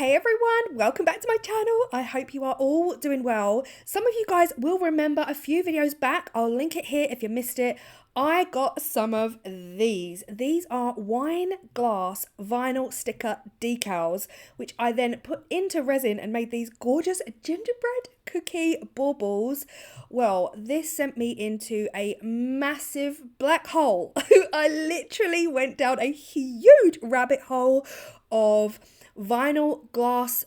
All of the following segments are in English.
Hey everyone, welcome back to my channel. I hope you are all doing well. Some of you guys will remember a few videos back. I'll link it here if you missed it. I got some of these. These are wine glass vinyl sticker decals, which I then put into resin and made these gorgeous gingerbread cookie baubles. Well, this sent me into a massive black hole. I literally went down a huge rabbit hole of wine glass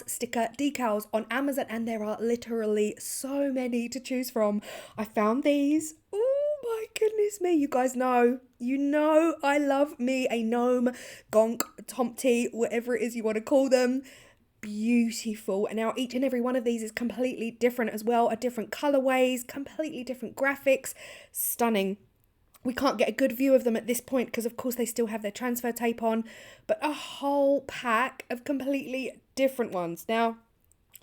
sticker decals on Amazon, and there are literally so many to choose from. I found these. Oh my goodness me, you guys know, I love me a gnome, gonk, tomty, whatever it is you want to call them. Beautiful. And now each and every one of these is completely different as well, are different colorways, completely different graphics. Stunning. We can't get a good view of them at this point because of course they still have their transfer tape on, but a whole pack of completely different ones. Now,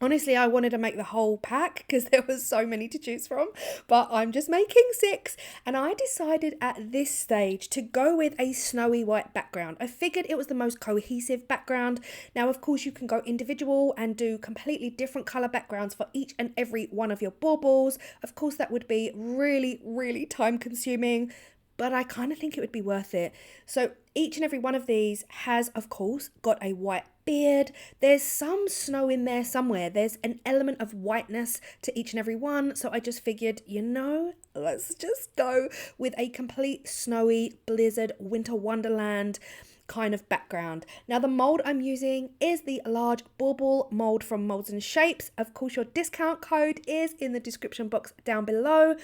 honestly, I wanted to make the whole pack because there was so many to choose from, but I'm just making 6. And I decided at this stage to go with a snowy white background. I figured it was the most cohesive background. Now, of course, you can go individual and do completely different color backgrounds for each and every one of your baubles. Of course, that would be really, really time consuming, but I kind of think it would be worth it. So each and every one of these has, of course, got a white beard. There's some snow in there somewhere. There's an element of whiteness to each and every one. So I just figured, let's just go with a complete snowy blizzard winter wonderland kind of background. Now the mold I'm using is the large bauble mold from Molds and Shapes. Of course, your discount code is in the description box down below.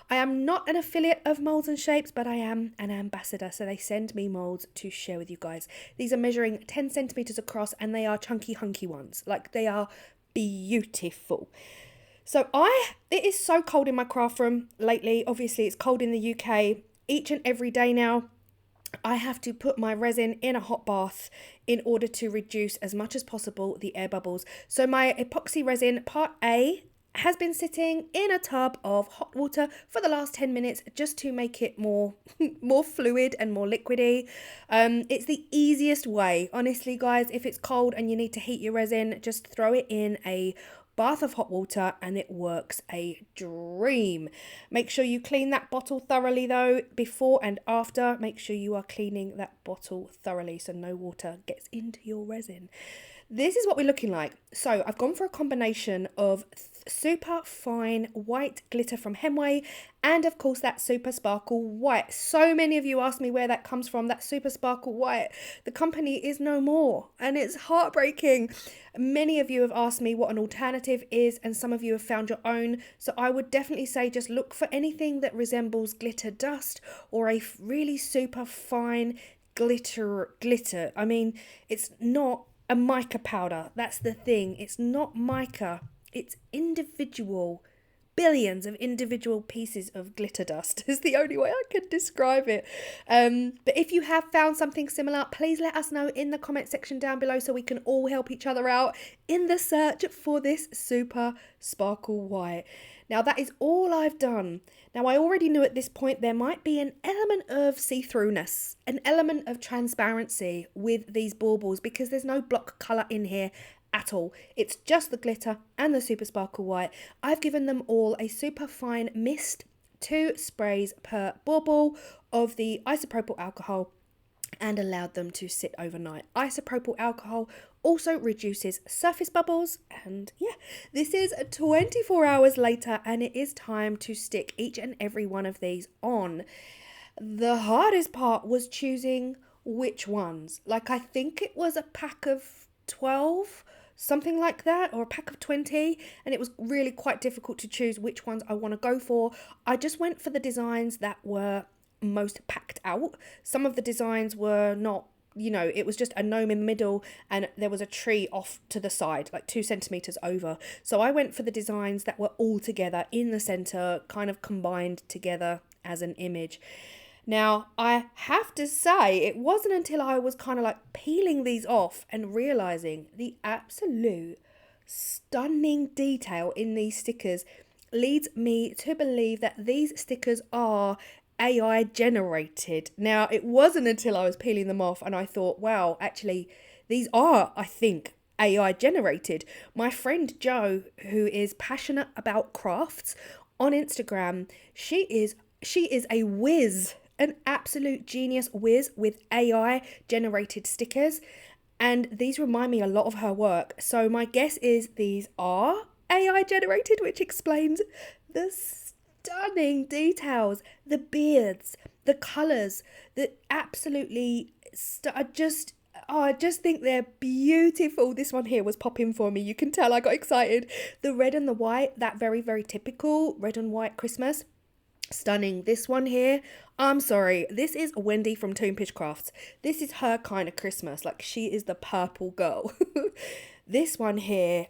I am not an affiliate of Molds and Shapes, but I am an ambassador, so they send me molds to share with you guys. These are measuring 10 centimeters across and they are chunky hunky ones. Like, they are beautiful. So it is so cold in my craft room lately. Obviously it's cold in the UK. Each and every day now I have to put my resin in a hot bath in order to reduce as much as possible the air bubbles. So my epoxy resin part A has been sitting in a tub of hot water for the last 10 minutes just to make it more fluid and more liquidy. It's the easiest way. Honestly, guys, if it's cold and you need to heat your resin, just throw it in a bath of hot water and it works a dream. Make sure you clean that bottle thoroughly though, before and after. Make sure you are cleaning that bottle thoroughly so no water gets into your resin. This is what we're looking like. So I've gone for a combination of super fine white glitter from Hemway and of course that super sparkle white. So many of you asked me where that comes from, that super sparkle white. The company is no more and it's heartbreaking. Many of you have asked me what an alternative is and some of you have found your own. So I would definitely say just look for anything that resembles glitter dust or a really super fine glitter. I mean, it's not a mica powder. That's the thing. It's not mica. It's individual, billions of individual pieces of glitter dust is the only way I can describe it. But if you have found something similar, please let us know in the comment section down below so we can all help each other out in the search for this super sparkle white. Now that is all I've done. Now I already knew at this point there might be an element of see-throughness, an element of transparency with these baubles because there's no block colour in here at all. It's just the glitter and the super sparkle white. I've given them all a super fine mist, 2 sprays per bauble of the isopropyl alcohol and allowed them to sit overnight. Isopropyl alcohol also reduces surface bubbles, and yeah, this is 24 hours later and it is time to stick each and every one of these on. The hardest part was choosing which ones. Like, I think it was a pack of 12, something like that, or a pack of 20, and it was really quite difficult to choose which ones I want to go for. I just went for the designs that were most packed out. Some of the designs were not, it was just a gnome in the middle and there was a tree off to the side, like 2 centimeters over. So I went for the designs that were all together in the center, kind of combined together as an image. Now, I have to say, it wasn't until I was kind of like peeling these off and realizing the absolute stunning detail in these stickers leads me to believe that these stickers are AI generated. Now, it wasn't until I was peeling them off and I thought, wow, actually, These are, I think, AI generated. My friend Jo, who is passionate about crafts on Instagram, she is a whiz, an absolute genius whiz with AI generated stickers. And these remind me a lot of her work. So my guess is these are AI generated, which explains the stunning details, the beards, the colours, the absolutely I just think they're beautiful. This one here was popping for me. You can tell I got excited. The red and the white, that very, very typical red and white Christmas. Stunning. This one here, I'm sorry, this is Wendy from Toon Pitch Crafts. This is her kind of Christmas. Like, she is the purple girl. This one here,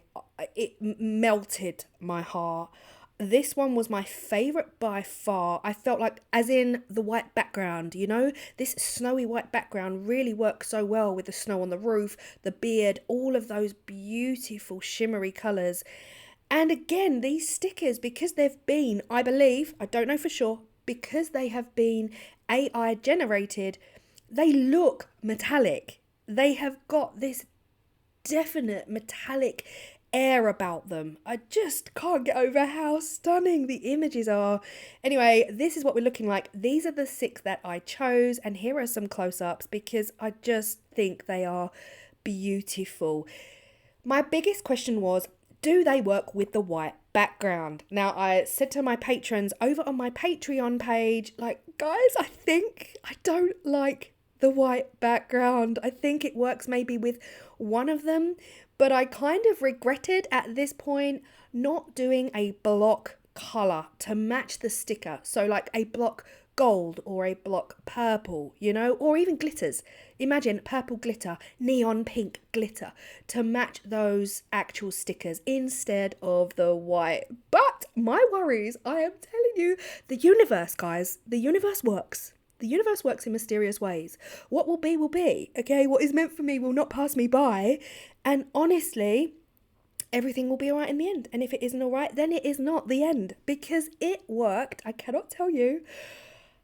it melted my heart. This one was my favorite by far. I felt like, as in the white background, you know, this snowy white background really works so well with the snow on the roof, the beard, all of those beautiful shimmery colours. And again, these stickers, because they've been, I believe, I don't know for sure, because they have been AI generated, they look metallic. They have got this definite metallic air about them. I just can't get over how stunning the images are. Anyway, this is what we're looking like. These are the 6 that I chose, and here are some close-ups because I just think they are beautiful. My biggest question was, do they work with the white background? Now, I said to my patrons over on my Patreon page, like, guys, I think I don't like the white background. I think it works maybe with one of them, but I kind of regretted at this point not doing a block colour to match the sticker. So like a block gold or a block purple, you know, or even glitters. Imagine purple glitter, neon pink glitter to match those actual stickers instead of the white. But my worries, I am telling you, the universe, guys, the universe works. The universe works in mysterious ways. What will be, okay? What is meant for me will not pass me by. And honestly, everything will be all right in the end. And if it isn't all right, then it is not the end. Because it worked. I cannot tell you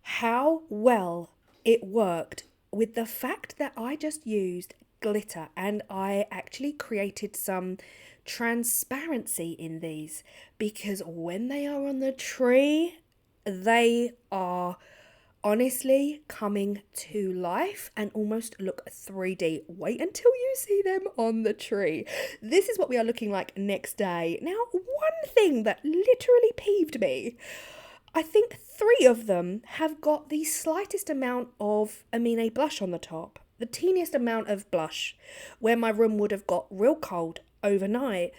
how well it worked with the fact that I just used glitter. And I actually created some transparency in these. Because when they are on the tree, they are honestly coming to life and almost look 3D. Wait until you see them on the tree. This is what we are looking like next day. Now, one thing that literally peeved me, I think 3 of them have got the slightest amount of a blush on the top, the teeniest amount of blush, where my room would have got real cold overnight.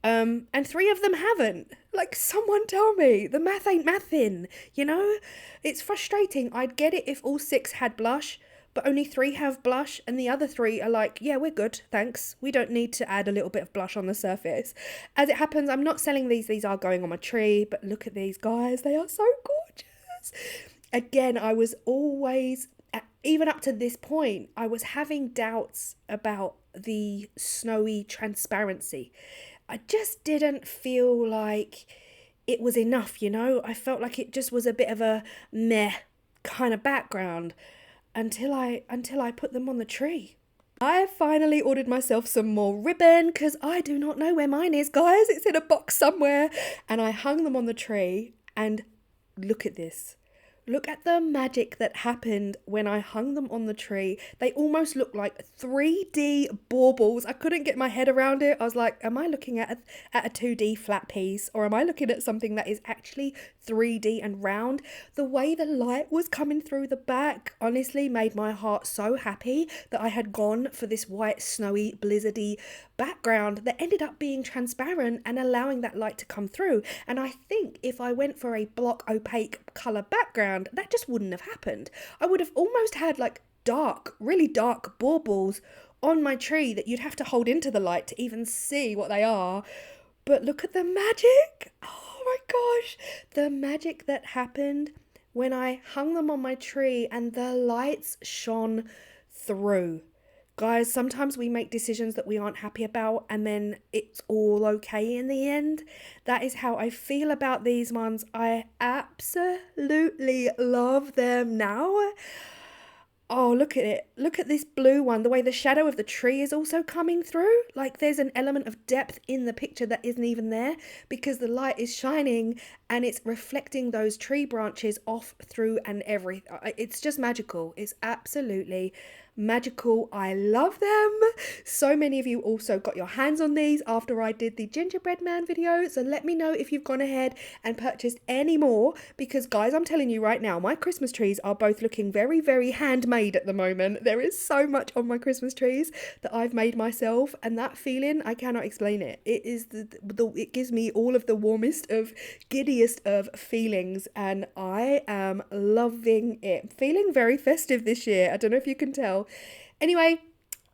And 3 of them haven't. Like, someone tell me. The math ain't mathin', you know? It's frustrating. I'd get it if all 6 had blush, but only 3 have blush, and the other 3 are like, yeah, we're good, thanks. We don't need to add a little bit of blush on the surface. As it happens, I'm not selling these. These are going on my tree, but look at these, guys. They are so gorgeous. Again, I was always, even up to this point, I was having doubts about the snowy transparency. I just didn't feel like it was enough, you know? I felt like it just was a bit of a meh kind of background until I put them on the tree. I finally ordered myself some more ribbon because I do not know where mine is, guys. It's in a box somewhere. And I hung them on the tree, and look at this. Look at the magic that happened when I hung them on the tree. They almost look like 3D baubles. I couldn't get my head around it. I was like, am I looking at a 2D flat piece, or am I looking at something that is actually 3D and round? The way the light was coming through the back honestly made my heart so happy that I had gone for this white, snowy, blizzardy background that ended up being transparent and allowing that light to come through. And I think if I went for a block opaque colour background, that just wouldn't have happened. I would have almost had like dark, really dark baubles on my tree that you'd have to hold into the light to even see what they are. But look at the magic. Oh my gosh, the magic that happened when I hung them on my tree and the lights shone through. Guys, sometimes we make decisions that we aren't happy about and then it's all okay in the end. That is how I feel about these ones. I absolutely love them now. Oh, look at it. Look at this blue one. The way the shadow of the tree is also coming through. Like there's an element of depth in the picture that isn't even there because the light is shining and it's reflecting those tree branches off through and everything. It's just magical. It's absolutely magical. I love them. So many of you also got your hands on these after I did the gingerbread man video. So let me know if you've gone ahead and purchased any more because guys, I'm telling you right now, my Christmas trees are both looking very, very handmade at the moment. There is so much on my Christmas trees that I've made myself and that feeling, I cannot explain it. It is it gives me all of the warmest of giddiest of feelings and I am loving it. Feeling very festive this year. I don't know if you can tell. Anyway,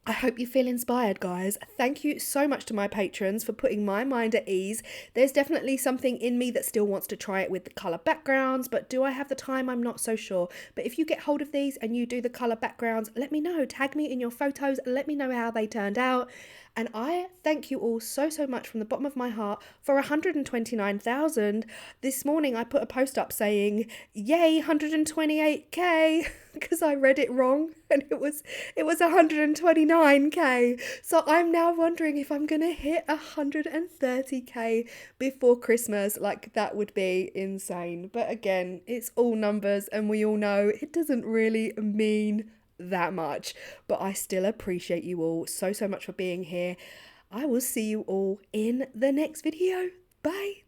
I hope you feel inspired, guys. Thank you so much to my patrons for putting my mind at ease. There's definitely something in me that still wants to try it with the colour backgrounds, but do I have the time? I'm not so sure. But if you get hold of these and you do the colour backgrounds, let me know. Tag me in your photos. Let me know how they turned out. And I thank you all so, so much from the bottom of my heart for 129,000. This morning I put a post up saying, yay, 128k, because I read it wrong and it was 129k. So I'm now wondering if I'm going to hit 130k before Christmas. Like that would be insane. But again, it's all numbers and we all know it doesn't really mean that much, but I still appreciate you all so much for being here. I will see you all in the next video. Bye.